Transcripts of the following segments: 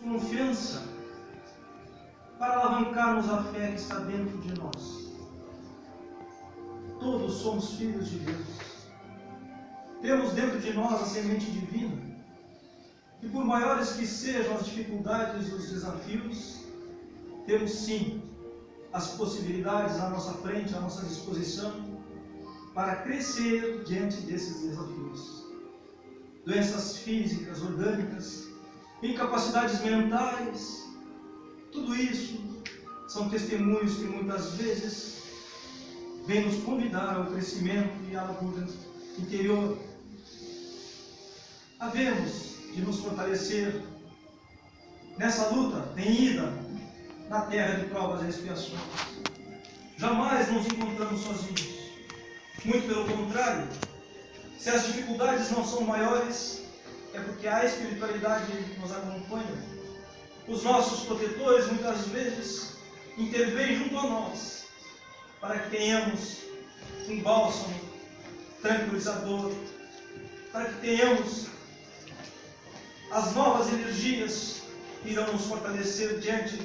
confiança para alavancarmos a fé que está dentro de nós. Todos somos filhos de Deus. Temos dentro de nós a semente divina. E por maiores que sejam as dificuldades e os desafios, temos sim as possibilidades à nossa frente, à nossa disposição, para crescer diante desses desafios. Doenças físicas, orgânicas, incapacidades mentais, tudo isso são testemunhos que muitas vezes vêm nos convidar ao crescimento e à labor interior. Havemos de nos fortalecer nessa luta tenida na terra de provas e expiações. Jamais nos encontramos sozinhos. Muito pelo contrário, se as dificuldades não são maiores, é porque a espiritualidade nos acompanha. Os nossos protetores muitas vezes intervêm junto a nós, para que tenhamos um bálsamo tranquilizador, para que tenhamos as novas energias que irão nos fortalecer diante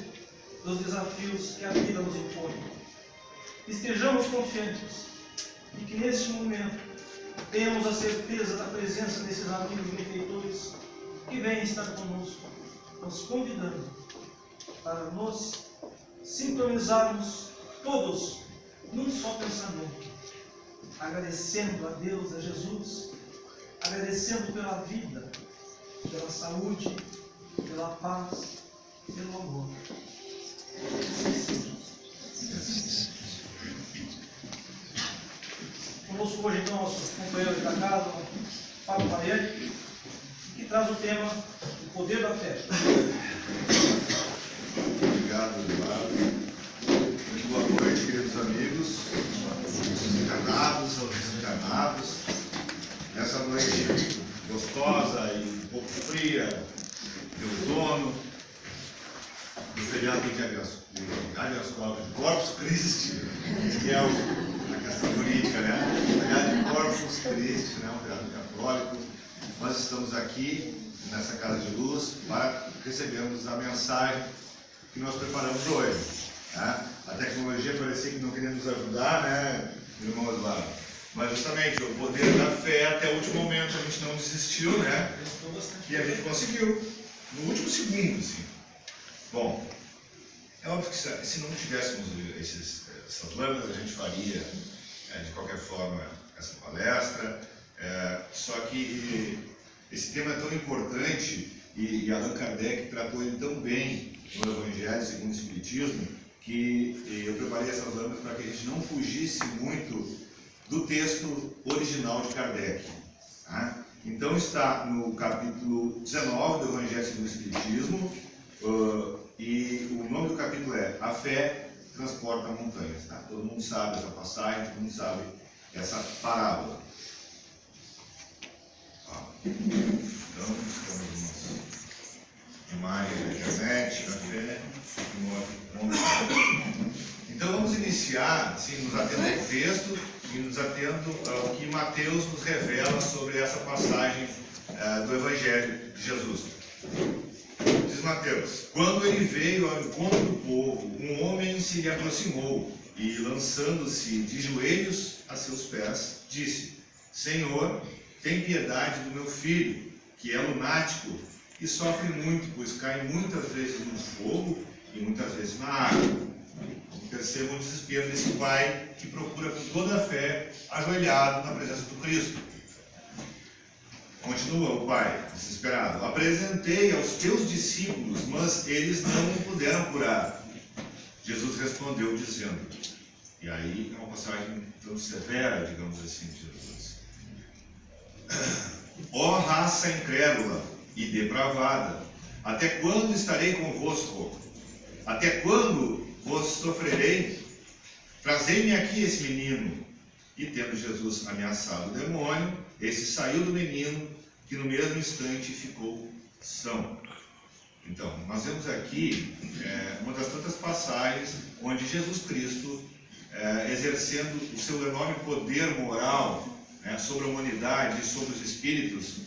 dos desafios que a vida nos impõe. Estejamos confiantes de que neste momento tenhamos a certeza da presença desses amigos benfeitores que vêm estar conosco, nos convidando para nos sintonizarmos todos num só pensamento, agradecendo a Deus, a Jesus, agradecendo pela vida, pela saúde, pela paz, pelo amor. Conosco hoje, então, nosso companheiro da casa, Fábio Parede, que traz o tema O Poder da Fé. Obrigado, Eduardo. Muito boa noite, queridos amigos, aos encarnados, aos desencarnados. Nessa noite gostosa e um pouco fria, de outono, do feriado de Corpus Christi, que é a questão jurídica, né? Feriado de Corpus Christi, né? Um feriado católico. Nós estamos aqui nessa casa de luz para recebermos a mensagem que nós preparamos hoje. Né? A tecnologia parecia que não queria nos ajudar, né, meu irmão Eduardo? Mas justamente o poder da fé, até o último momento a gente não desistiu, né? E a gente conseguiu, no último segundo, assim. Bom, é óbvio que se não tivéssemos essas lâminas, a gente faria, de qualquer forma, essa palestra. Só que esse tema é tão importante e Allan Kardec tratou ele tão bem no Evangelho segundo o Espiritismo, que eu preparei essas lâminas para que a gente não fugisse muito do texto original de Kardec. Tá? Então está no capítulo 19 do Evangelho segundo o Espiritismo, e o nome do capítulo é A Fé Transporta Montanhas. Tá? Todo mundo sabe essa passagem, todo mundo sabe essa parábola. Então, estamos nas imagens da internet, da fé, então vamos iniciar, assim, nos atendo ao texto e nos atendo ao que Mateus nos revela sobre essa passagem do Evangelho de Jesus. Diz Mateus: quando ele veio ao encontro do povo, um homem se lhe aproximou e, lançando-se de joelhos a seus pés, disse: Senhor, tem piedade do meu filho, que é lunático e sofre muito, pois cai muitas vezes no fogo e muitas vezes na água. Perceba o desespero desse pai que procura com toda a fé, ajoelhado na presença do Cristo. Continua o pai, desesperado: apresentei aos teus discípulos, mas eles não o puderam curar. Jesus respondeu dizendo, e aí é uma passagem tão severa, digamos assim, de Jesus: ó raça incrédula e depravada, até quando estarei convosco? Até quando vos sofrerei? Trazei-me aqui esse menino. E tendo Jesus ameaçado o demônio, esse saiu do menino, que no mesmo instante ficou são. Então, nós vemos aqui uma das tantas passagens onde Jesus Cristo, exercendo o seu enorme poder moral sobre a humanidade e sobre os espíritos,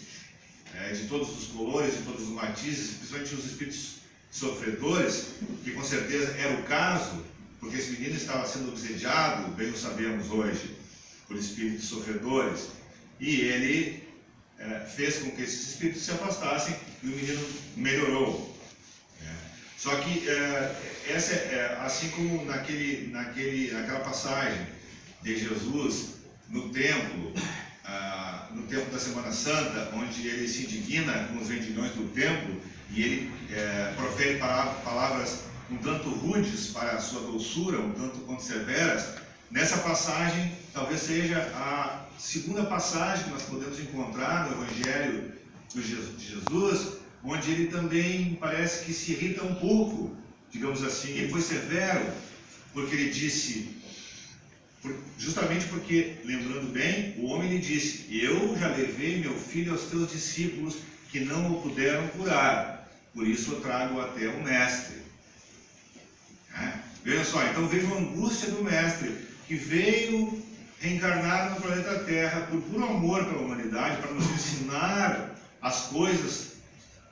de todos os colores, de todos os matizes, principalmente os espíritos sofredores, que com certeza era o caso, porque esse menino estava sendo obsediado, bem o sabemos hoje, por espíritos sofredores, e ele fez com que esses espíritos se afastassem e o menino melhorou. Só que essa assim como naquela passagem de Jesus no templo da Semana Santa, onde ele se indigna com os vendilhões do templo e ele profere palavras um tanto rudes para a sua doçura, um tanto quanto severas. Nessa passagem, talvez seja a segunda passagem que nós podemos encontrar no Evangelho de Jesus, onde ele também parece que se irrita um pouco, digamos assim. Ele foi severo, porque ele disse, justamente porque, lembrando bem, o homem lhe disse: eu já levei meu filho aos teus discípulos que não o puderam curar, por isso eu trago até o mestre. Veja só, então veja a angústia do mestre, que veio reencarnar no planeta Terra por puro amor pela humanidade, para nos ensinar as coisas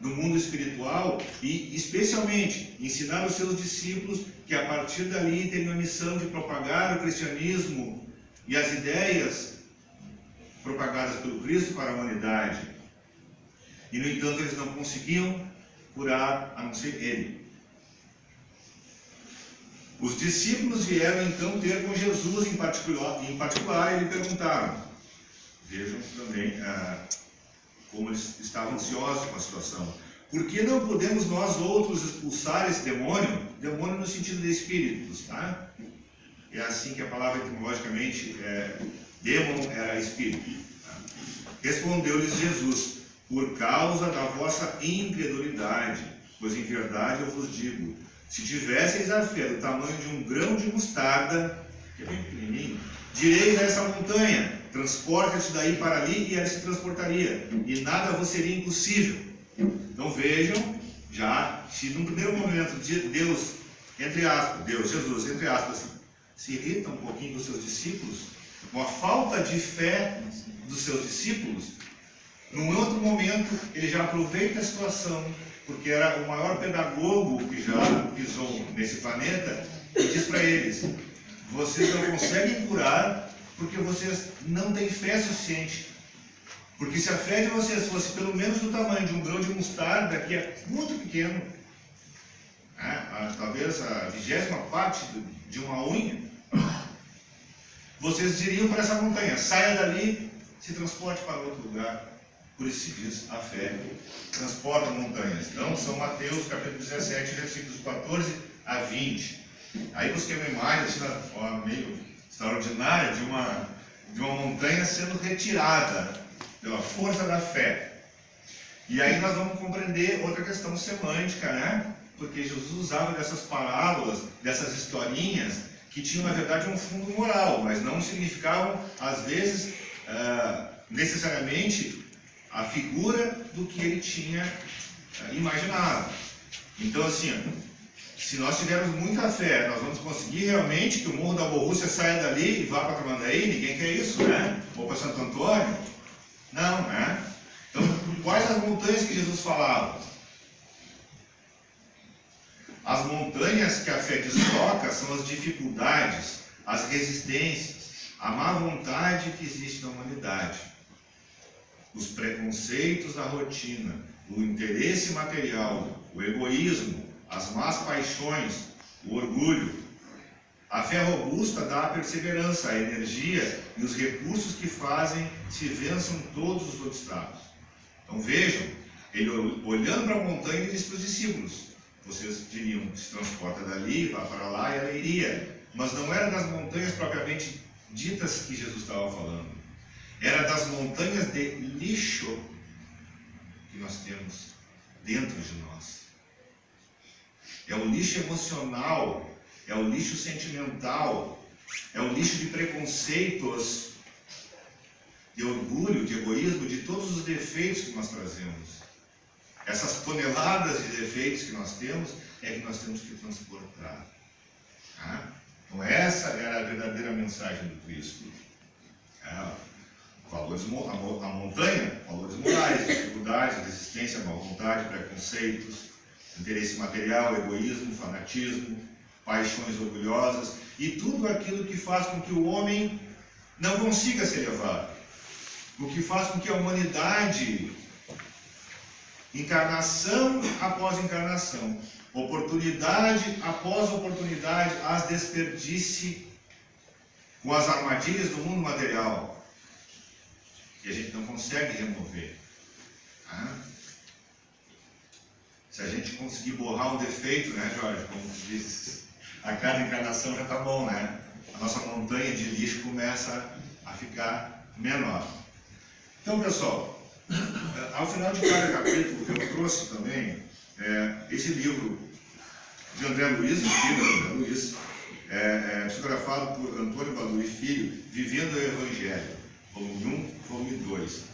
do mundo espiritual e, especialmente, ensinar os seus discípulos que, a partir dali, teriam a missão de propagar o cristianismo e as ideias propagadas pelo Cristo para a humanidade. E, no entanto, eles não conseguiam curar a não ser Ele. Os discípulos vieram então ter com Jesus em particular e lhe perguntaram. Vejam também como eles estavam ansiosos com a situação. Por que não podemos nós outros expulsar esse demônio? Demônio no sentido de espíritos, tá? É assim que a palavra etimologicamente demon era espírito. Tá? Respondeu-lhes Jesus: por causa da vossa incredulidade, pois em verdade eu vos digo, se tivesseis a fé do tamanho de um grão de mostarda, que é bem pequenininho, direis a essa montanha: transporta-te daí para ali, e ela se transportaria, e nada vos seria impossível. Então vejam, já, se num primeiro momento Deus, Jesus, entre aspas, se irrita um pouquinho com os seus discípulos, com a falta de fé dos seus discípulos, num outro momento ele já aproveita a situação, porque era o maior pedagogo que já pisou nesse planeta, e diz para eles: vocês não conseguem curar porque vocês não têm fé suficiente. Porque se a fé de vocês fosse pelo menos do tamanho de um grão de mostarda, que é muito pequeno, talvez a 20ª parte de uma unha, vocês diriam para essa montanha: saia dali, se transporte para outro lugar. Por isso se diz: a fé transporta montanhas. Então, São Mateus, capítulo 17, versículos 14 a 20. Aí busquei uma imagem assim, meio extraordinária de uma montanha sendo retirada pela força da fé. E aí nós vamos compreender outra questão semântica, né? Porque Jesus usava dessas parábolas, dessas historinhas, que tinham na verdade um fundo moral, mas não significavam, às vezes, necessariamente a figura do que ele tinha imaginado. Então, assim, se nós tivermos muita fé, nós vamos conseguir realmente que o Morro da Borrússia saia dali e vá para Tramandaí. Ninguém quer isso, né? Ou para Santo Antônio. Não, né? Então, quais as montanhas que Jesus falava? As montanhas que a fé desloca são as dificuldades, as resistências, a má vontade que existe na humanidade, os preconceitos da rotina, o interesse material, o egoísmo, as más paixões, o orgulho. A fé robusta dá a perseverança, a energia e os recursos que fazem se vençam todos os obstáculos. Então vejam, ele olhando para a montanha, ele disse para os discípulos: vocês diriam, se transporta dali, vá para lá, e ela iria. Mas não era das montanhas propriamente ditas que Jesus estava falando. Era das montanhas de lixo que nós temos dentro de nós. É o lixo emocional, é o lixo sentimental, é o lixo de preconceitos, de orgulho, de egoísmo, de todos os defeitos que nós trazemos. Essas toneladas de defeitos que nós temos é que nós temos que transportar. Então essa era a verdadeira mensagem do Cristo. valores, a montanha, valores morais, dificuldades, resistência, má vontade, preconceitos, interesse material, egoísmo, fanatismo, paixões orgulhosas e tudo aquilo que faz com que o homem não consiga se elevar, o que faz com que a humanidade, encarnação após encarnação, oportunidade após oportunidade, as desperdice com as armadilhas do mundo material, que a gente não consegue remover. Se a gente conseguir borrar um defeito, né, Jorge, como tu disse, a cada encarnação já está bom, né? A nossa montanha de lixo começa a ficar menor. Então, pessoal, ao final de cada capítulo, eu trouxe também esse livro de André Luiz, filho de André Luiz, psicografado por Antônio Baduy Filho, Vivendo o Evangelho, volume 1, volume 2.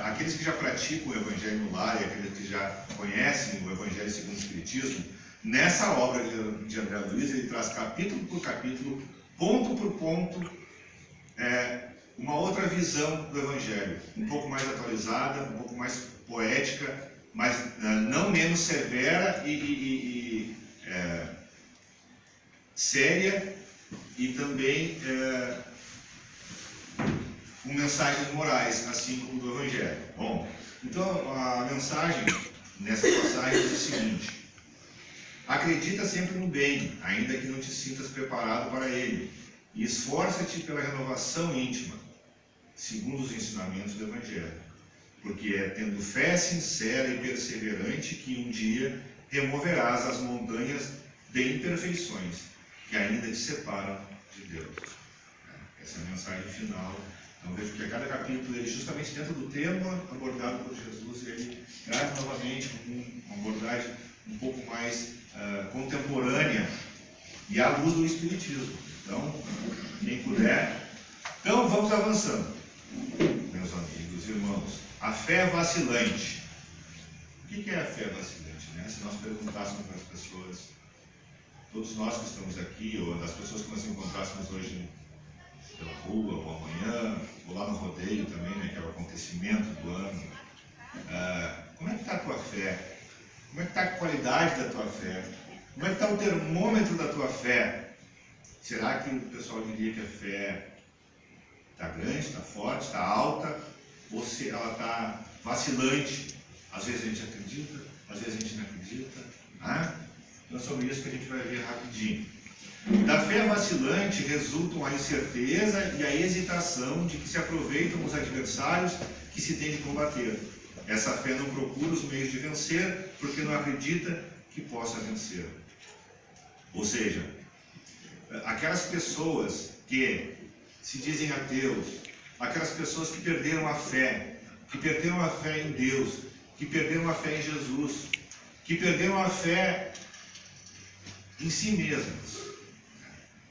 Aqueles que já praticam o Evangelho no lar e aqueles que já conhecem o Evangelho segundo o Espiritismo, nessa obra de André Luiz, ele traz capítulo por capítulo, ponto por ponto, uma outra visão do Evangelho, um pouco mais atualizada, um pouco mais poética, mas não menos severa e séria, e também com mensagens morais, assim como do Evangelho. Bom, então a mensagem nessa passagem é o seguinte: acredita sempre no bem, ainda que não te sintas preparado para ele, e esforça-te pela renovação íntima, segundo os ensinamentos do Evangelho, porque é tendo fé sincera e perseverante que um dia removerás as montanhas de imperfeições que ainda te separam de Deus. Essa é a mensagem final. Então vejo que a cada capítulo, ele justamente dentro do tema abordado por Jesus, ele traz novamente uma abordagem um pouco mais contemporânea e à luz do Espiritismo. Então, quem puder. Então, vamos avançando, meus amigos, irmãos. A fé vacilante. O que é a fé vacilante, né? Se nós perguntássemos para as pessoas, todos nós que estamos aqui, ou das pessoas que nós encontrássemos hoje pela rua, ou amanhã, ou lá no rodeio também, né, que é o acontecimento do ano, como é que está a tua fé? Como é que está a qualidade da tua fé? Como é que está o termômetro da tua fé? Será que o pessoal diria que a fé está grande, está forte, está alta, ou se ela está vacilante? Às vezes a gente acredita, às vezes a gente não acredita. Então é sobre isso que a gente vai ver rapidinho. Da fé vacilante resultam a incerteza e a hesitação de que se aproveitam os adversários que se tem de combater. Essa fé não procura os meios de vencer, porque não acredita que possa vencer. Ou seja, aquelas pessoas que se dizem ateus, aquelas pessoas que perderam a fé em Deus, que perderam a fé em Jesus, que perderam a fé em si mesmas,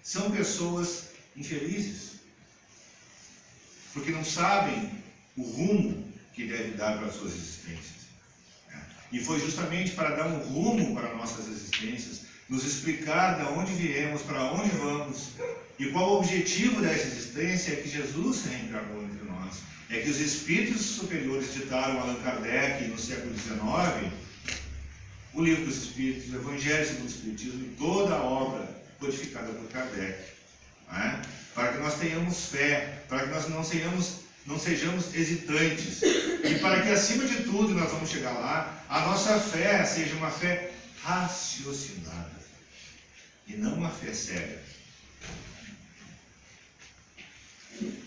são pessoas infelizes, porque não sabem o rumo que deve dar para as suas existências. E foi justamente para dar um rumo para nossas existências, nos explicar de onde viemos, para onde vamos, e qual o objetivo dessa existência, é que Jesus reencarnou entre nós. É que os espíritos superiores ditaram a Allan Kardec no século XIX, o Livro dos Espíritos, o Evangelho segundo o Espiritismo e toda a obra codificada por Kardec, para que nós tenhamos fé, para que nós não sejamos hesitantes, e para que acima de tudo, nós vamos chegar lá, a nossa fé seja uma fé raciocinada e não uma fé cega.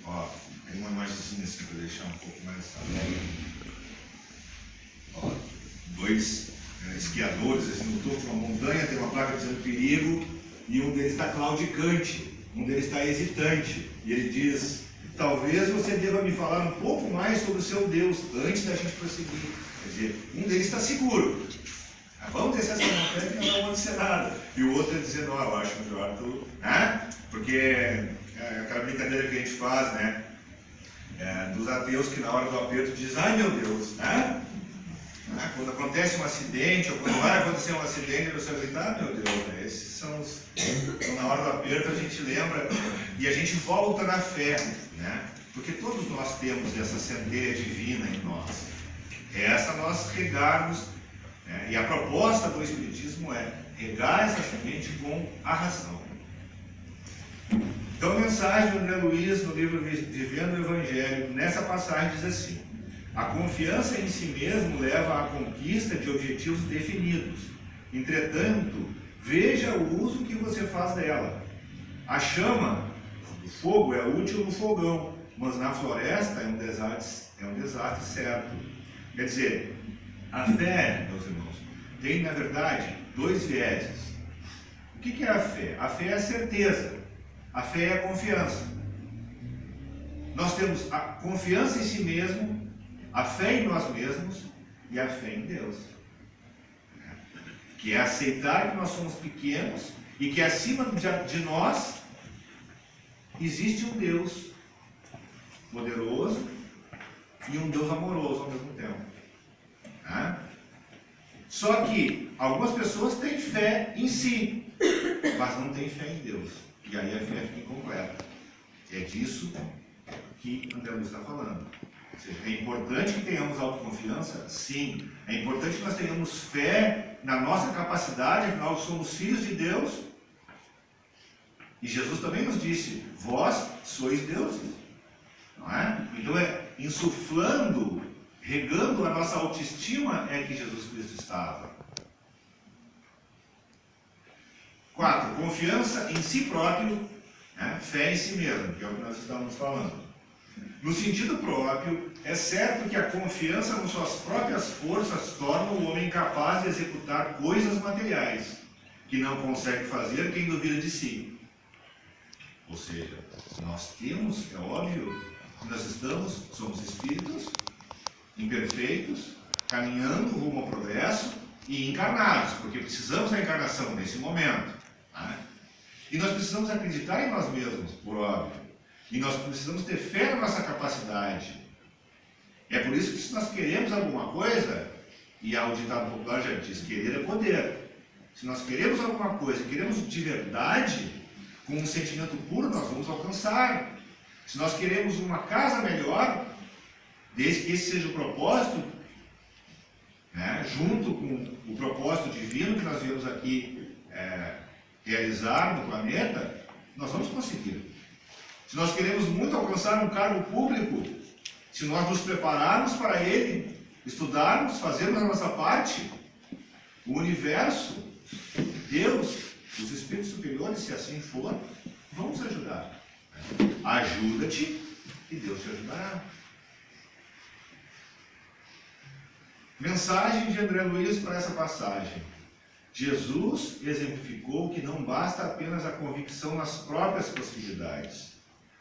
Ó, tem uma imagenzinha assim para deixar um pouco mais alegre. Ó, dois esquiadores assim, no topo de uma montanha, tem uma placa dizendo perigo, e um deles está claudicante, um deles está hesitante, e ele diz: talvez você deva me falar um pouco mais sobre o seu Deus antes da gente prosseguir. Quer dizer, um deles está seguro, vamos descer essa montanha que não vai acontecer nada, e o outro está dizendo: eu acho melhor tu, porque é aquela brincadeira que a gente faz, né, dos ateus que na hora do aperto diz: ai meu Deus, quando acontece um acidente, ou quando vai acontecer um acidente, você vai gritar: meu Deus, né? Esses são os... Então, na hora do aperto a gente lembra e a gente volta na fé, né? Porque todos nós temos essa centelha divina em nós. Essa nós regarmos, né? E a proposta do Espiritismo é regar essa semente com a razão. Então a mensagem do André Luiz no livro Vivendo o Evangelho, nessa passagem diz assim: a confiança em si mesmo leva à conquista de objetivos definidos. Entretanto, veja o uso que você faz dela. A chama do fogo é útil no fogão, mas na floresta é um desastre certo. Quer dizer, a fé, meus irmãos, tem na verdade dois vieses. O que é a fé? A fé é a certeza. A fé é a confiança. Nós temos a confiança em si mesmo, a fé em nós mesmos e a fé em Deus. Que é aceitar que nós somos pequenos e que acima de nós existe um Deus poderoso e um Deus amoroso ao mesmo tempo. Só que algumas pessoas têm fé em si, mas não têm fé em Deus. E aí a fé fica incompleta. É disso que André Luiz está falando. Ou seja, é importante que tenhamos autoconfiança? Sim. É importante que nós tenhamos fé na nossa capacidade, afinal somos filhos de Deus. E Jesus também nos disse: vós sois deuses. Não é? Então é insuflando, regando a nossa autoestima é que Jesus Cristo estava. 4. Confiança em si próprio, né? Fé em si mesmo, que é o que nós estamos falando. No sentido próprio, é certo que a confiança nas suas próprias forças torna o homem capaz de executar coisas materiais, que não consegue fazer quem duvida de si. Ou seja, nós temos, é óbvio, que nós somos espíritos imperfeitos, caminhando rumo ao progresso e encarnados, porque precisamos da encarnação nesse momento. Né? E nós precisamos acreditar em nós mesmos, por óbvio. E nós precisamos ter fé na nossa capacidade. É por isso que se nós queremos alguma coisa, e o ditado popular já diz, querer é poder. Se nós queremos alguma coisa, queremos de verdade, com um sentimento puro, nós vamos alcançar. Se nós queremos uma casa melhor, desde que esse seja o propósito, né, junto com o propósito divino que nós viemos aqui realizar no planeta, nós vamos conseguir. Se nós queremos muito alcançar um cargo público, se nós nos prepararmos para ele, estudarmos, fazermos a nossa parte, o universo, Deus, os espíritos superiores, se assim for, vão nos ajudar. Ajuda-te e Deus te ajudará. Mensagem de André Luiz para essa passagem. Jesus exemplificou que não basta apenas a convicção nas próprias possibilidades.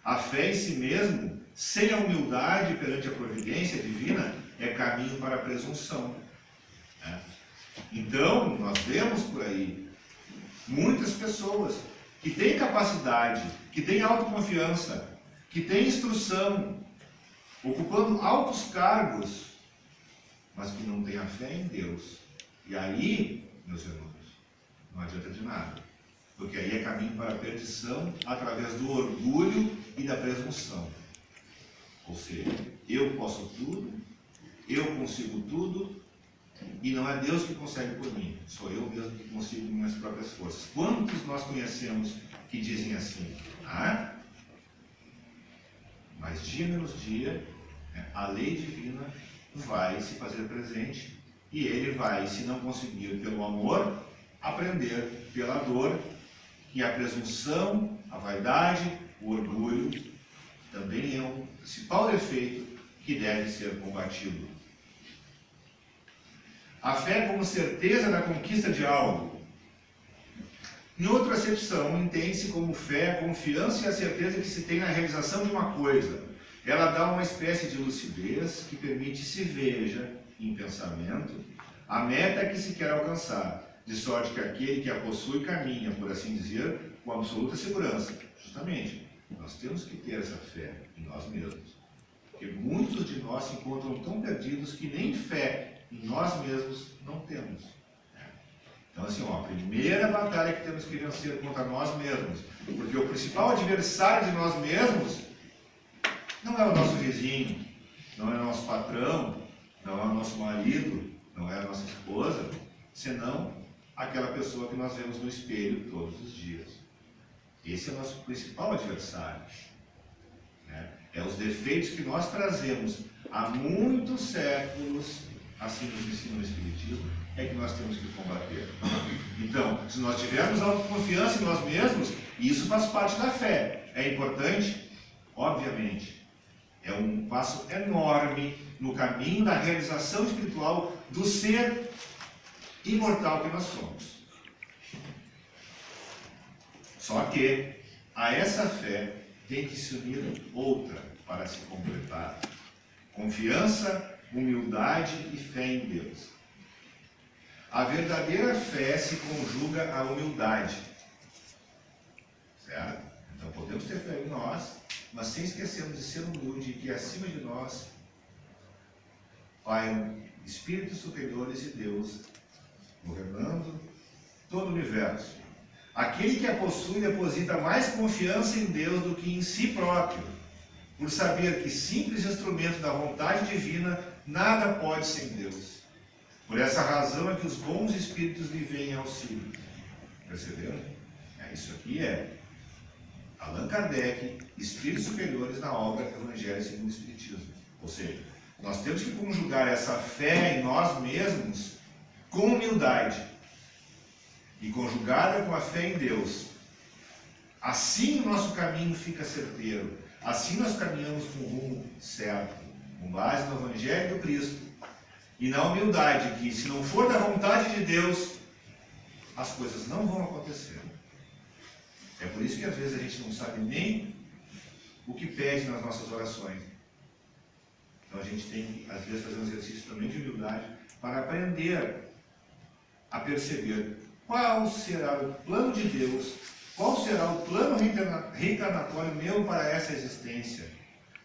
A fé em si mesmo, sem a humildade perante a providência divina, é caminho para a presunção. Então, nós vemos por aí muitas pessoas que têm capacidade, que têm autoconfiança, que têm instrução, ocupando altos cargos, mas que não têm a fé em Deus. E aí, meus irmãos, não adianta de nada. Porque aí é caminho para a perdição através do orgulho e da presunção. Ou seja, eu posso tudo, eu consigo tudo, e não é Deus que consegue por mim, sou eu mesmo que consigo com minhas próprias forças. Quantos nós conhecemos que dizem assim? Mas dia menos dia, a lei divina vai se fazer presente e ele vai, se não conseguir pelo amor, aprender pela dor, que a presunção, a vaidade, o orgulho também é um principal defeito que deve ser combatido. A fé como certeza da conquista de algo. Em outra acepção, entende-se como fé a confiança e a certeza que se tem na realização de uma coisa. Ela dá uma espécie de lucidez que permite se veja, em pensamento, a meta que se quer alcançar, de sorte que aquele que a possui caminha, por assim dizer, com absoluta segurança. Justamente, nós temos que ter essa fé em nós mesmos. Porque muitos de nós se encontram tão perdidos que nem fé em nós mesmos não temos. Então, assim, a primeira batalha que temos que vencer contra nós mesmos, porque o principal adversário de nós mesmos Não é o nosso vizinho, não é o nosso patrão, não é o nosso marido, não é a nossa esposa, senão aquela pessoa que nós vemos no espelho todos os dias. Esse é o nosso principal adversário. Né? É os defeitos que nós trazemos há muitos séculos, assim nos ensina o Espiritismo, é que nós temos que combater. Então, se nós tivermos autoconfiança em nós mesmos, isso faz parte da fé. É importante? Obviamente. É um passo enorme no caminho da realização espiritual do ser imortal que nós somos. Só que a essa fé tem que se unir outra para se completar. Confiança, humildade e fé em Deus. A verdadeira fé se conjuga à humildade. Certo? Então podemos ter fé em nós, mas sem esquecermos de ser humilde, que acima de nós pairam espíritos superiores e Deus governando todo o universo. Aquele que a possui deposita mais confiança em Deus do que em si próprio, por saber que simples instrumento da vontade divina nada pode sem Deus. Por essa razão é que os bons espíritos lhe vêm em auxílio. Perceberam? Isso aqui é Allan Kardec, Espíritos Superiores na obra Evangelho segundo o Espiritismo. Ou seja, nós temos que conjugar essa fé em nós mesmos com humildade e conjugada com a fé em Deus. Assim o nosso caminho fica certeiro. Assim nós caminhamos com o rumo certo, com base no Evangelho do Cristo e na humildade, que se não for da vontade de Deus, as coisas não vão acontecer. É por isso que às vezes a gente não sabe nem o que pede nas nossas orações. Então a gente tem que, às vezes, fazer um exercício também de humildade para aprender a perceber qual será o plano de Deus, qual será o plano reencarnatório meu para essa existência.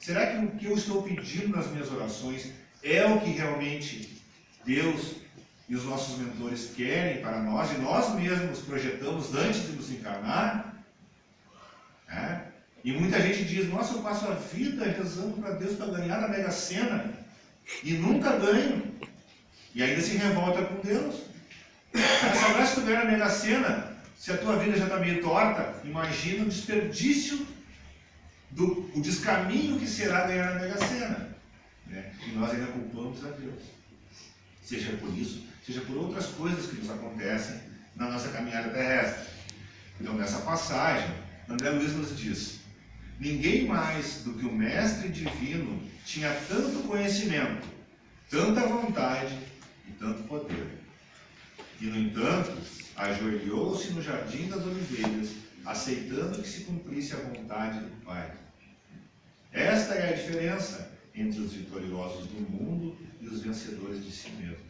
Será que o que eu estou pedindo nas minhas orações é o que realmente Deus e os nossos mentores querem para nós e nós mesmos projetamos antes de nos encarnar? E muita gente diz, nossa, eu passo a vida rezando para Deus para ganhar a Mega Sena e nunca ganho. E ainda se revolta com Deus. Sabe, se tu ganhar a Mega Sena, se a tua vida já está meio torta, imagina o desperdício, o descaminho que será ganhar a Mega Sena. Né? E nós ainda culpamos a Deus. Seja por isso, seja por outras coisas que nos acontecem na nossa caminhada terrestre. Então, nessa passagem, André Luiz nos diz: ninguém mais do que o Mestre Divino tinha tanto conhecimento, tanta vontade e tanto poder. E, no entanto, ajoelhou-se no Jardim das Oliveiras, aceitando que se cumprisse a vontade do Pai. Esta é a diferença entre os vitoriosos do mundo e os vencedores de si mesmos.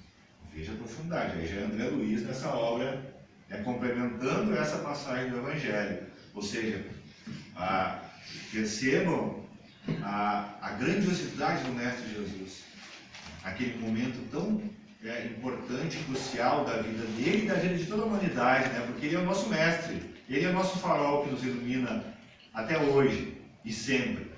Veja a profundidade. Aí já é André Luiz nessa obra, complementando essa passagem do Evangelho. Ou seja, percebam a grandiosidade do Mestre Jesus. Aquele momento tão importante e crucial da vida dele e da vida de toda a humanidade, né? Porque ele é o nosso mestre, ele é o nosso farol que nos ilumina até hoje e sempre.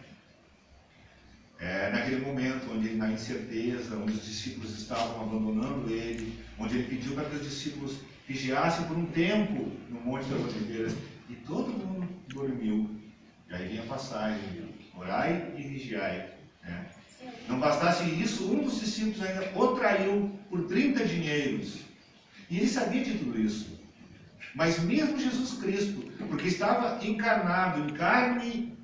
Naquele momento onde ele, na incerteza, onde os discípulos estavam abandonando ele, onde ele pediu para que os discípulos vigiassem por um tempo no Monte das Oliveiras, e todo mundo dormiu. E aí vem a passagem: orai e vigiai. Né? Não bastasse isso, um dos discípulos ainda o traiu por 30 dinheiros. E ele sabia de tudo isso. Mas mesmo Jesus Cristo, porque estava encarnado em carne,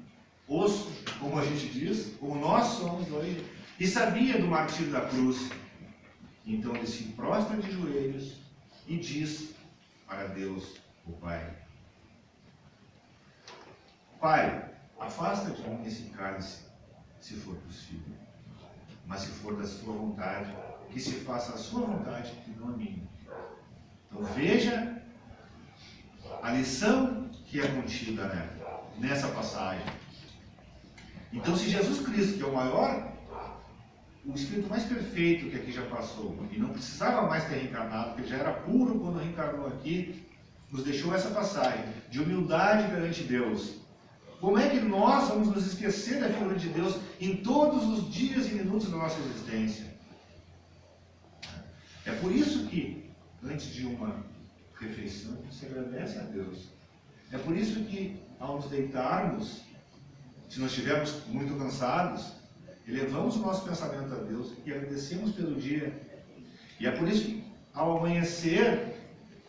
osso, como a gente diz, como nós somos hoje, e sabia do martírio da cruz. Então ele se prostra de joelhos e diz para Deus, o Pai: Pai, afasta de mim esse cálice, se for possível. Mas se for da sua vontade, que se faça a sua vontade e não a minha. Então veja a lição que é contida nessa passagem. Então, se Jesus Cristo, que é o maior, o Espírito mais perfeito que aqui já passou, e não precisava mais ter reencarnado, porque já era puro quando reencarnou aqui, nos deixou essa passagem de humildade perante Deus, Como é que nós vamos nos esquecer da figura de Deus em todos os dias e minutos da nossa existência? É por isso que, antes de uma refeição, se agradece a Deus. É por isso que, ao nos deitarmos, se nós estivermos muito cansados, elevamos o nosso pensamento a Deus e agradecemos pelo dia. E é por isso que, ao amanhecer,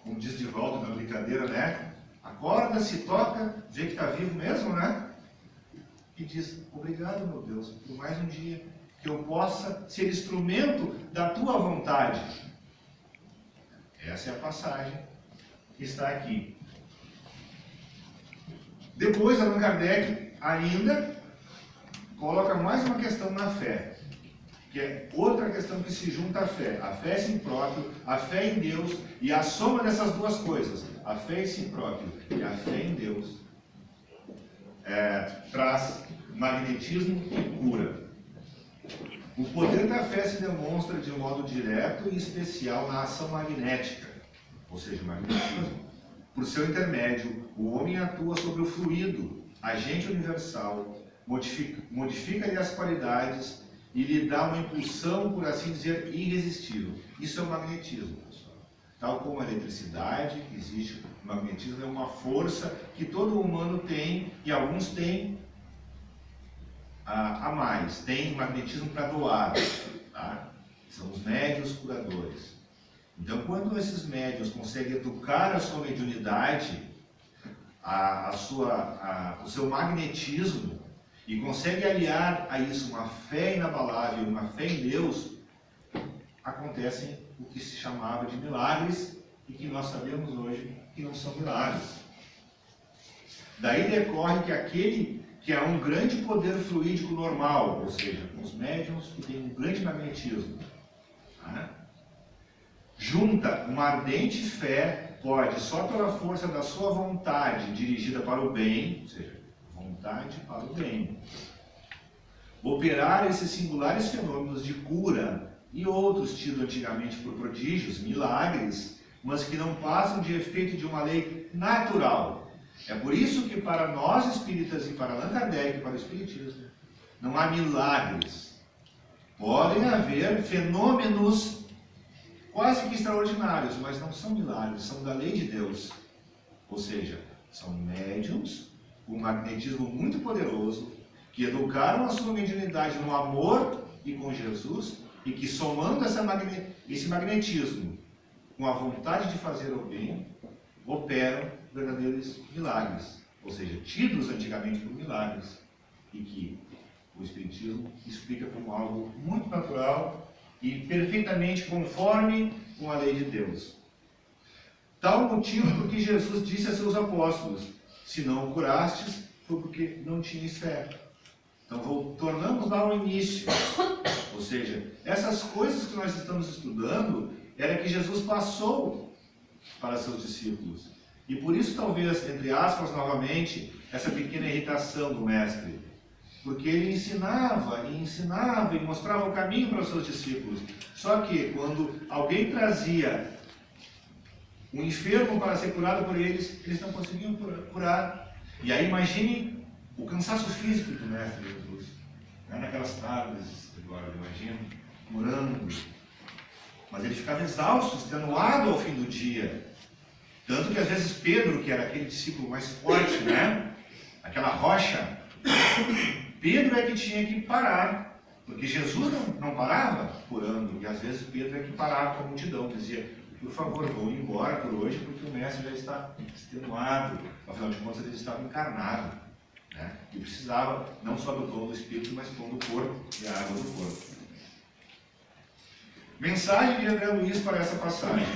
como diz de volta na brincadeira, né? Acorda, se toca, vê que está vivo mesmo, né? E diz, obrigado, meu Deus, por mais um dia, que eu possa ser instrumento da tua vontade. Essa é a passagem que está aqui. Depois, Allan Kardec ainda coloca mais uma questão na fé, que é outra questão que se junta à fé. A fé em si próprio, a fé em Deus e a soma dessas duas coisas, a fé em si próprio e a fé em Deus, traz magnetismo e cura. O poder da fé se demonstra de modo direto e especial na ação magnética, ou seja, magnetismo. Por seu intermédio, o homem atua sobre o fluido, agente universal, modifica-lhe as qualidades e lhe dá uma impulsão, por assim dizer, irresistível. Isso é o magnetismo, pessoal. Tal como a eletricidade, existe o magnetismo, é uma força que todo humano tem, e alguns têm a mais. Tem magnetismo para doar, tá? São os médiuns curadores. Então, quando esses médiuns conseguem educar a sua mediunidade, o seu magnetismo, e conseguem aliar a isso uma fé inabalável, uma fé em Deus, acontecem o que se chamava de milagres e que nós sabemos hoje que não são milagres. Daí decorre que aquele que é um grande poder fluídico normal, ou seja, os médiuns que têm um grande magnetismo, tá? Junta uma ardente fé, pode, só pela força da sua vontade dirigida para o bem, ou seja, vontade para o bem, operar esses singulares fenômenos de cura e outros tidos antigamente por prodígios, milagres, mas que não passam de efeito de uma lei natural. É por isso que para nós espíritas e para Allan Kardec e para o espiritismo, não há milagres. Podem haver fenômenos quase que extraordinários, mas não são milagres, são da lei de Deus. Ou seja, são médiums com um magnetismo muito poderoso, que educaram a sua mediunidade no amor e com Jesus, e que somando esse magnetismo com a vontade de fazer o bem, operam verdadeiros milagres, ou seja, tidos antigamente por milagres, e que o Espiritismo explica como algo muito natural e perfeitamente conforme com a lei de Deus. Tal motivo porque Jesus disse a seus apóstolos, se não o curastes, foi porque não tinhas fé. Então, tornamos lá o início. Ou seja, essas coisas que nós estamos estudando, era que Jesus passou para seus discípulos. E por isso, talvez, entre aspas, novamente, essa pequena irritação do Mestre. Porque ele ensinava e mostrava o caminho para os seus discípulos. Só que, quando alguém trazia um enfermo para ser curado por eles, eles não conseguiam curar. E aí imagine o cansaço físico do Mestre Jesus. Naquelas tardes, agora imagino, orando. Mas ele ficava exausto, extenuado ao fim do dia. Tanto que às vezes Pedro, que era aquele discípulo mais forte, né? Aquela rocha, Pedro é que tinha que parar. Porque Jesus não parava curando. E às vezes Pedro é que parava com a multidão, dizia, por favor, vou embora por hoje, porque o mestre já está extenuado. Afinal de contas, ele estava encarnado, né? E precisava não só do dom do Espírito, mas do dom do corpo e a água do corpo. Mensagem de André Luiz para essa passagem.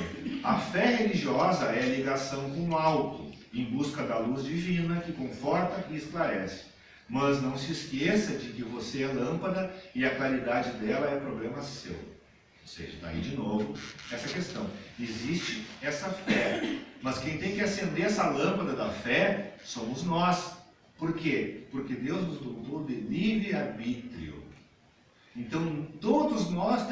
A fé religiosa é a ligação com o alto, em busca da luz divina que conforta e esclarece. Mas não se esqueça de que você é lâmpada e a claridade dela é problema seu. Ou seja, daí de novo essa questão. Existe essa fé, mas quem tem que acender essa lâmpada da fé somos nós. Por quê? Porque Deus nos dotou de livre-arbítrio. Então todos nós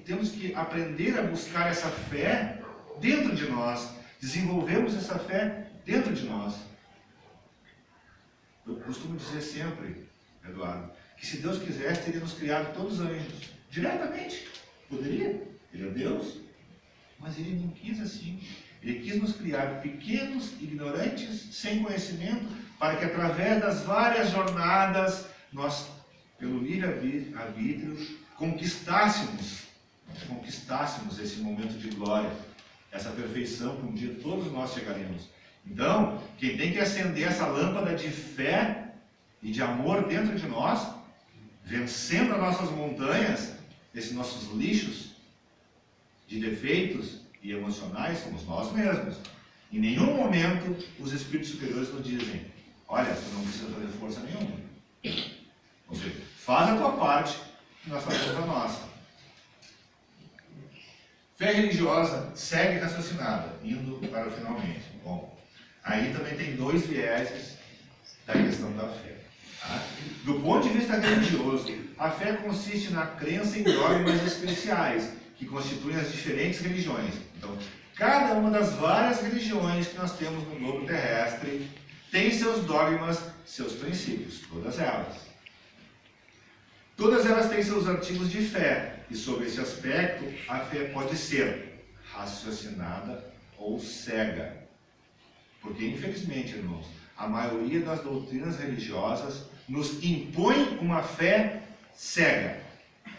temos que aprender a buscar essa fé dentro de nós. Desenvolvemos essa fé dentro de nós. Eu costumo dizer sempre, Eduardo, que se Deus quisesse, teria nos criado todos anjos. Diretamente. Poderia. Ele é Deus. Mas Ele não quis assim. Ele quis nos criar pequenos, ignorantes, sem conhecimento, para que através das várias jornadas, nós, pelo livre-arbítrio, conquistássemos esse momento de glória, essa perfeição que um dia todos nós chegaremos. Então, quem tem que acender essa lâmpada de fé e de amor dentro de nós, vencendo as nossas montanhas, esses nossos lixos de defeitos e emocionais, somos nós mesmos. Em nenhum momento os espíritos superiores nos dizem: olha, tu não precisa fazer força nenhuma. Ou seja, faz a tua parte e nós fazemos a nossa. Fé religiosa segue raciocinada, indo para o finalmente. Bom, aí também tem dois vieses da questão da fé. Tá? Do ponto de vista religioso, a fé consiste na crença em dogmas especiais, que constituem as diferentes religiões. Então, cada uma das várias religiões que nós temos no globo terrestre tem seus dogmas, seus princípios, todas elas. Todas elas têm seus artigos de fé, e sobre esse aspecto, a fé pode ser raciocinada ou cega. Porque, infelizmente, irmãos, a maioria das doutrinas religiosas nos impõe uma fé cega.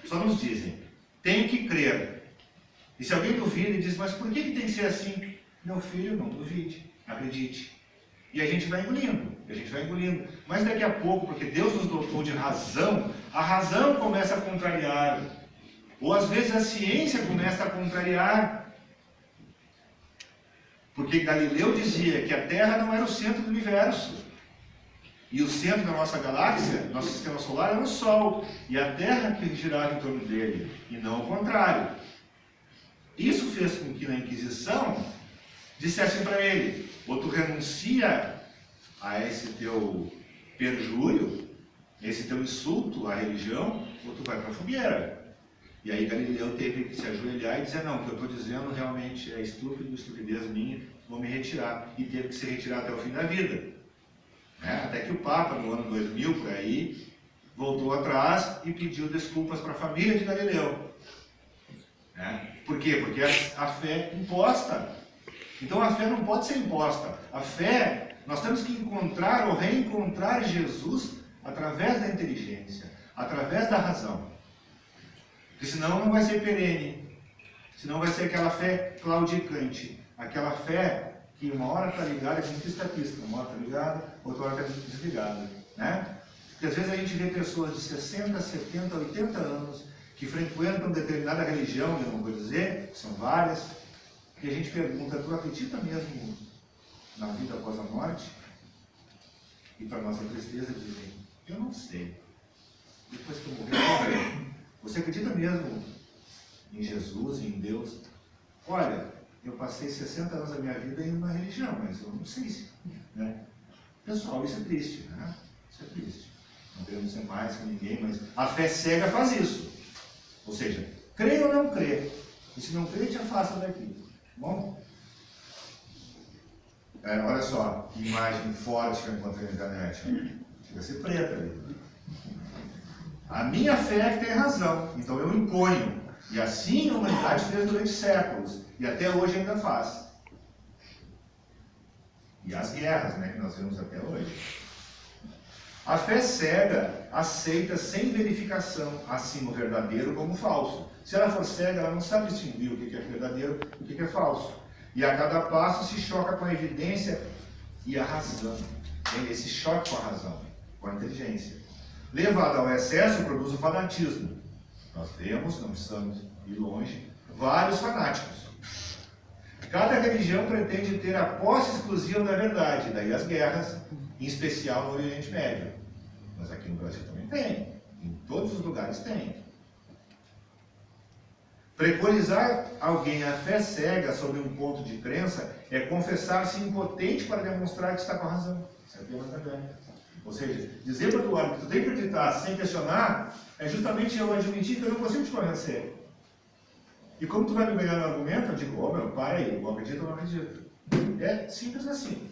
Só nos dizem: tem que crer. E se alguém duvida e diz: mas por que tem que ser assim? Meu filho, não duvide, acredite. E a gente vai engolindo, Mas daqui a pouco, porque Deus nos dotou de razão, a razão começa a contrariar. Ou às vezes a ciência começa a contrariar. Porque Galileu dizia que a Terra não era o centro do universo. E o centro da nossa galáxia, nosso sistema solar, era o Sol. E a Terra que girava em torno dele, e não o contrário. Isso fez com que na Inquisição dissessem para ele: ou tu renuncia a esse teu perjúrio, esse teu insulto à religião, ou tu vai para a fogueira. E aí Galileu teve que se ajoelhar e dizer: não, o que eu estou dizendo realmente é estúpido, estupidez minha, vou me retirar. E teve que se retirar até o fim da vida. Até que o Papa, no ano 2000, por aí, voltou atrás e pediu desculpas para a família de Galileu. Por quê? Porque a fé é imposta. Então a fé não pode ser imposta. A fé, nós temos que encontrar ou reencontrar Jesus através da inteligência, através da razão. Porque senão não vai ser perene. Senão vai ser aquela fé claudicante. Aquela fé que uma hora está ligada, que pisca-pisca. Uma hora está ligada, outra hora está desligada. Porque às vezes a gente vê pessoas de 60, 70, 80 anos que frequentam determinada religião, eu não vou dizer, são várias, e a gente pergunta: tu acredita mesmo na vida após a morte? E para nossa tristeza dizem: eu não sei. Depois que eu morrer, eu morrer. Você acredita mesmo em Jesus, em Deus? Olha, eu passei 60 anos da minha vida indo na religião, mas eu não sei se... Pessoal, isso é triste, Isso é triste. Não queremos ser mais que ninguém, mas a fé cega faz isso. Ou seja, crê ou não crê. E se não crê, te afasta daqui. Bom? Olha só, que imagem forte que eu encontrei na internet. Chega a ser preta ali. A minha fé é que tem razão, então eu imponho. E assim a humanidade fez durante séculos. E até hoje ainda faz. E as guerras, que nós vemos até hoje. A fé cega aceita sem verificação, assim o verdadeiro como o falso. Se ela for cega, ela não sabe distinguir o que é verdadeiro e o que é falso. E a cada passo se choca com a evidência e a razão. Esse choque com a razão, com a inteligência. Levado ao excesso, produz o fanatismo. Nós vemos, não precisamos ir longe, vários fanáticos. Cada religião pretende ter a posse exclusiva da verdade, daí as guerras, em especial no Oriente Médio. Mas aqui no Brasil também tem, em todos os lugares tem. Preconizar alguém a fé cega sobre um ponto de crença é confessar-se impotente para demonstrar que está com a razão. Isso é apenas também. Ou seja, dizer para o outro que tu tem que acreditar sem questionar é justamente eu admitir que eu não consigo te convencer. E como tu vai me ganhar no argumento, eu digo: meu pai, eu acredito ou não acredito. É simples assim.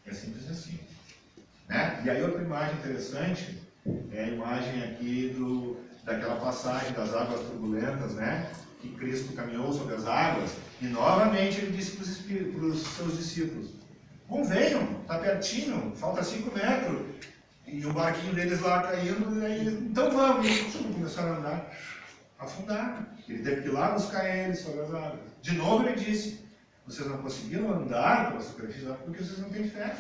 É simples assim. né? E aí outra imagem interessante é a imagem aqui daquela passagem das águas turbulentas, né? Que Cristo caminhou sobre as águas e novamente ele disse para os seus discípulos: venham, está pertinho, falta 5 metros. E o barquinho deles lá caindo, e aí, então vamos. E começaram a andar, afundar. Ele teve que ir lá buscar eles sobre as águas. De novo ele disse: vocês não conseguiram andar pela superfície porque vocês não têm fé.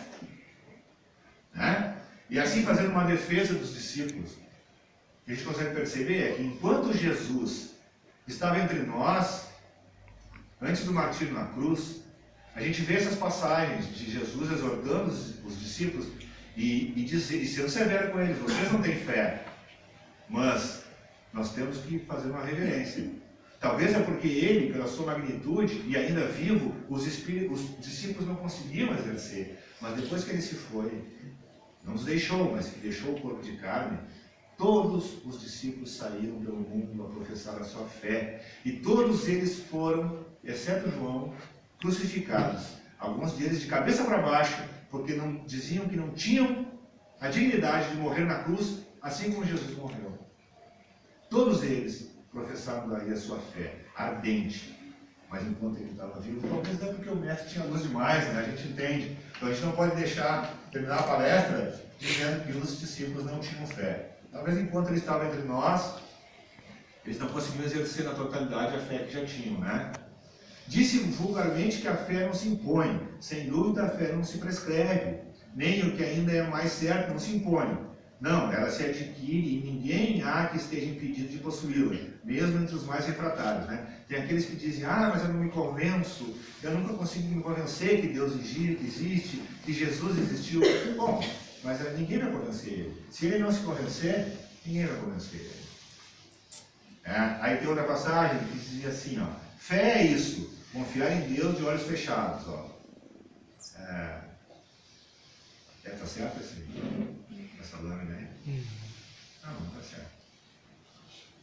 Né? E assim, fazendo uma defesa dos discípulos, o que a gente consegue perceber é que enquanto Jesus estava entre nós, antes do martírio na cruz, a gente vê essas passagens de Jesus exortando os discípulos e sendo severo com eles: vocês não têm fé, mas nós temos que fazer uma reverência. Talvez é porque ele, pela sua magnitude e ainda vivo, os discípulos não conseguiam exercer. Mas depois que ele se foi, não nos deixou, mas que deixou o corpo de carne, todos os discípulos saíram pelo mundo a professar a sua fé. E todos eles foram, exceto João, crucificados. Alguns deles de cabeça para baixo, porque não diziam que não tinham a dignidade de morrer na cruz, assim como Jesus morreu. Todos eles professaram daí a sua fé, ardente. Mas enquanto ele estava vivo, talvez não porque o mestre tinha luz demais, né? A gente entende. Então a gente não pode deixar terminar a palestra dizendo que os discípulos não tinham fé. Talvez enquanto ele estava entre nós, eles não conseguiam exercer na totalidade a fé que já tinham, né? Disse vulgarmente que a fé não se impõe. Sem dúvida a fé não se prescreve. Nem o que ainda é mais certo não se impõe. Não, ela se adquire e ninguém há que esteja impedido de possuí-la, mesmo entre os mais refratários, né? Tem aqueles que dizem: mas eu não me convenço, eu nunca consigo me convencer que Deus existe, que Jesus existiu. Bom, mas ninguém vai convencer ele. Se ele não se convencer, ninguém vai convencer ele. Aí tem outra passagem que dizia assim, ó: fé é isso, confiar em Deus de olhos fechados. Ó. Tá certo essa lâmina aí? Não está certo.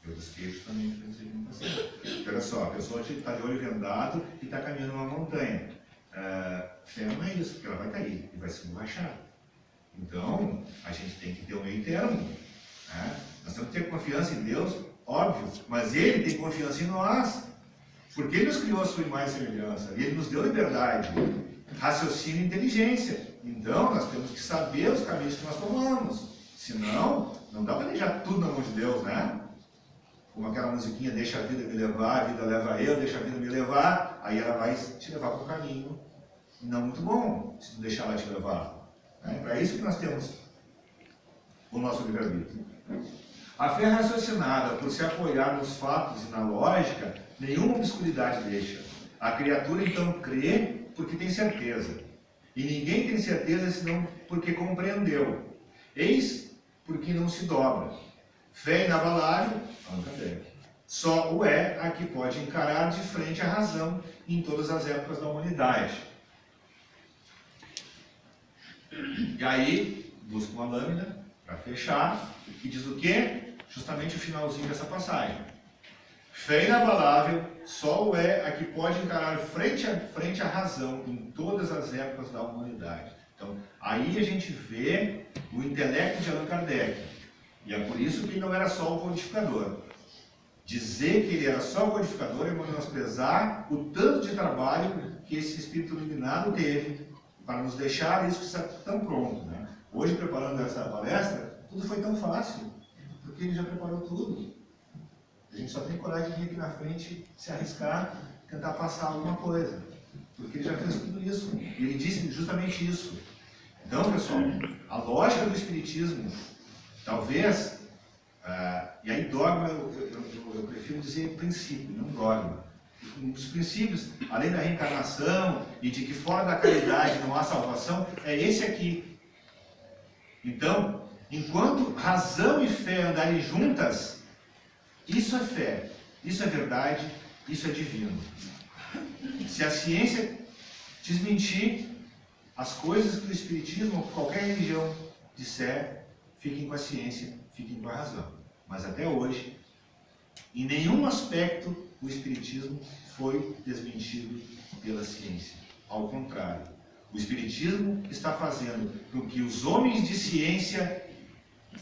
Eu dos queixos também não está certo. Olha só, a pessoa está de olho vendado e está caminhando uma montanha. Fé não é isso, porque ela vai cair e vai se embaixar. Então, a gente tem que ter um meio termo. Né? Nós temos que ter confiança em Deus, óbvio, mas Ele tem confiança em nós. Porque Ele nos criou a sua imagem e semelhança. E Ele nos deu liberdade, raciocínio e inteligência. Então, nós temos que saber os caminhos que nós tomamos. Senão, não dá para deixar tudo na mão de Deus, né? Como aquela musiquinha: deixa a vida me levar, a vida leva eu, deixa a vida me levar. Aí ela vai te levar para um caminho não muito bom, se tu deixar ela te levar. É para isso que nós temos o nosso livre-arbítrio. A fé raciocinada, por se apoiar nos fatos e na lógica, nenhuma obscuridade deixa. A criatura então crê porque tem certeza. E ninguém tem certeza senão porque compreendeu. Eis porque não se dobra. Fé inabalável, Allan Kardec, só o é a que pode encarar de frente a razão em todas as épocas da humanidade. E aí, busca uma lâmina para fechar, e diz o quê? Justamente o finalzinho dessa passagem. Fé inabalável, só o é a que pode encarar frente a razão em todas as épocas da humanidade. Então, aí a gente vê o intelecto de Allan Kardec. E é por isso que ele não era só o codificador. Dizer que ele era só o codificador é menosprezar o tanto de trabalho que esse espírito iluminado teve para nos deixar isso que está tão pronto. Né? Hoje, preparando essa palestra, tudo foi tão fácil, porque ele já preparou tudo. A gente só tem coragem de vir aqui na frente, se arriscar, tentar passar alguma coisa. Porque ele já fez tudo isso. E ele disse justamente isso. Então, pessoal, a lógica do Espiritismo, talvez, e aí dogma, eu prefiro dizer princípio, não dogma. Um dos princípios, além da reencarnação e de que fora da caridade não há salvação, é esse aqui. Então, enquanto razão e fé andarem juntas, isso é fé, isso é verdade, isso é divino. Se a ciência desmentir as coisas que o Espiritismo ou qualquer religião disser, fiquem com a ciência, fiquem com a razão. Mas até hoje, em nenhum aspecto o Espiritismo foi desmentido pela ciência. Ao contrário, O Espiritismo está fazendo com que os homens de ciência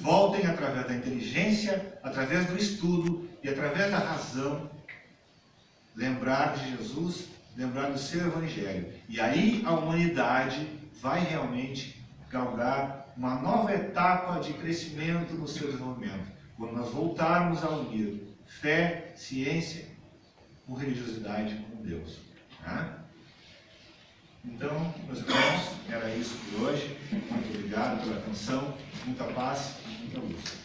voltem através da inteligência, através do estudo e através da razão, lembrar de Jesus, lembrar do seu Evangelho. E aí a humanidade vai realmente galgar uma nova etapa de crescimento no seu desenvolvimento, quando nós voltarmos a unir fé, ciência com religiosidade, com Deus. Né? Então, meus irmãos, era isso por hoje. Muito obrigado pela atenção, muita paz e muita luz.